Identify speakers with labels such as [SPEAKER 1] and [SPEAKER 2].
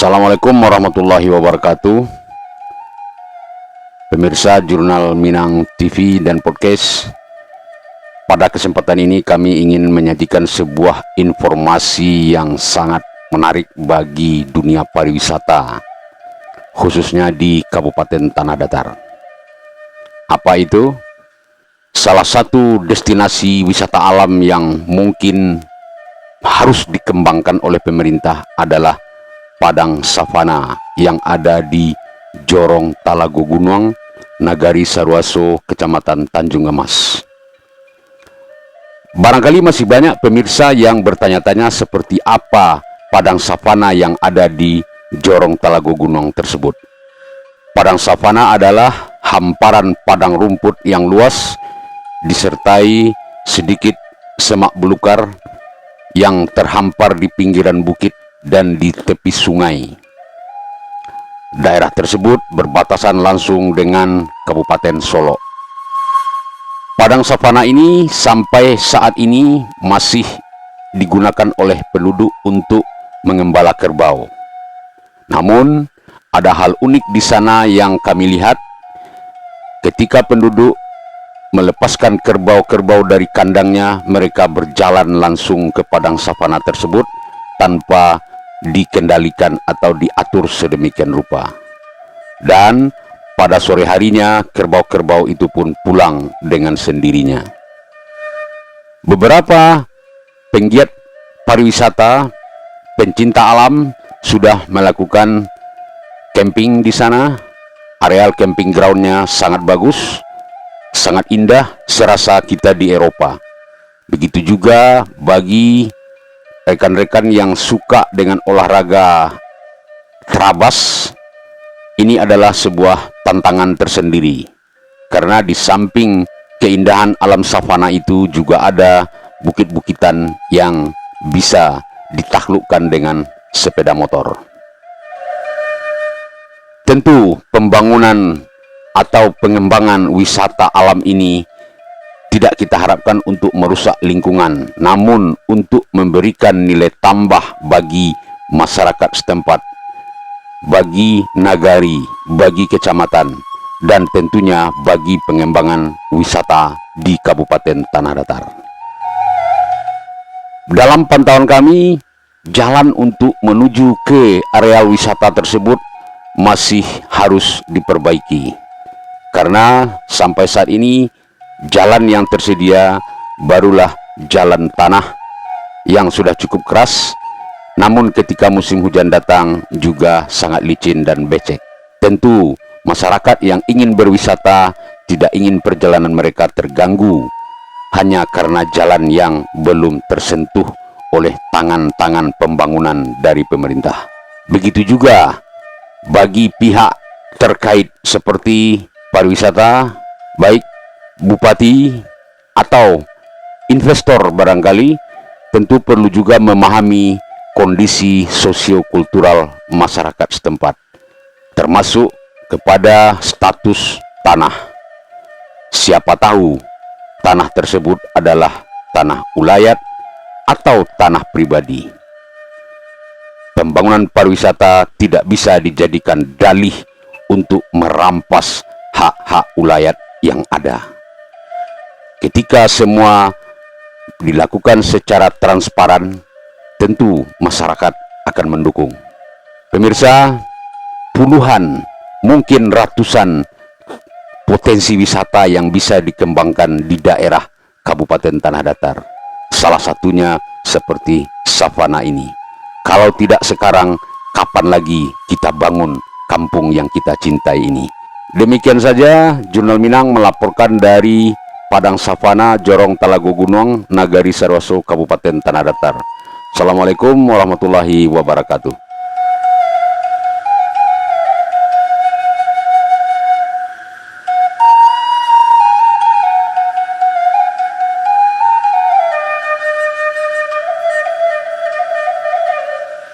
[SPEAKER 1] Assalamualaikum warahmatullahi wabarakatuh. Pemirsa Jurnal Minang TV dan Podcast, pada kesempatan ini kami ingin menyajikan sebuah informasi yang sangat menarik bagi dunia pariwisata, khususnya di Kabupaten Tanah Datar. Apa itu? Salah satu destinasi wisata alam yang mungkin harus dikembangkan oleh pemerintah adalah Padang Savana yang ada di Jorong Talago Gunung, Nagari Sarwaso, Kecamatan Tanjung Emas. Barangkali masih banyak pemirsa yang bertanya-tanya seperti apa Padang Savana yang ada di Jorong Talago Gunung tersebut. Padang Savana adalah hamparan padang rumput yang luas disertai sedikit semak belukar yang terhampar di pinggiran bukit dan di tepi sungai. Daerah tersebut berbatasan langsung dengan Kabupaten Solok. Padang Savana ini sampai saat ini masih digunakan oleh penduduk untuk mengembala kerbau. Namun, ada hal unik di sana yang kami lihat ketika penduduk melepaskan kerbau-kerbau dari kandangnya. Mereka berjalan langsung ke Padang Savana tersebut tanpa dikendalikan atau diatur sedemikian rupa. Dan pada sore harinya kerbau-kerbau itu pun pulang dengan sendirinya. Beberapa penggiat pariwisata, pencinta alam sudah melakukan camping di sana. Areal camping groundnya sangat bagus, sangat indah, serasa kita di Eropa. Begitu juga bagi rekan-rekan yang suka dengan olahraga terabas. Ini adalah sebuah tantangan tersendiri, karena di samping keindahan alam savana itu juga ada bukit-bukitan yang bisa ditaklukkan dengan sepeda motor. Tentu pembangunan atau pengembangan wisata alam ini tidak kita harapkan untuk merusak lingkungan, namun untuk memberikan nilai tambah bagi masyarakat setempat, bagi nagari, bagi kecamatan, dan tentunya bagi pengembangan wisata di Kabupaten Tanah Datar. Dalam pantauan kami, jalan untuk menuju ke area wisata tersebut masih harus diperbaiki. Karena sampai saat ini jalan yang tersedia barulah jalan tanah yang sudah cukup keras, namun ketika musim hujan datang juga sangat licin dan becek. Tentu masyarakat yang ingin berwisata tidak ingin perjalanan mereka terganggu hanya karena jalan yang belum tersentuh oleh tangan-tangan pembangunan dari pemerintah. Begitu juga bagi pihak terkait seperti pariwisata, baik bupati atau investor barangkali, tentu perlu juga memahami kondisi sosiokultural masyarakat setempat, termasuk kepada status tanah. Siapa tahu tanah tersebut adalah tanah ulayat atau tanah pribadi. Pembangunan pariwisata tidak bisa dijadikan dalih untuk merampas hak-hak ulayat yang ada. Ketika semua dilakukan secara transparan, tentu masyarakat akan mendukung. Pemirsa, puluhan, mungkin ratusan potensi wisata yang bisa dikembangkan di daerah Kabupaten Tanah Datar. Salah satunya seperti savana ini. Kalau tidak sekarang, kapan lagi kita bangun kampung yang kita cintai ini? Demikian saja Jurnal Minang melaporkan dari Padang Savana, Jorong Talago Gunung, Nagari Sarwaso, Kabupaten Tanah Datar. Assalamualaikum warahmatullahi wabarakatuh.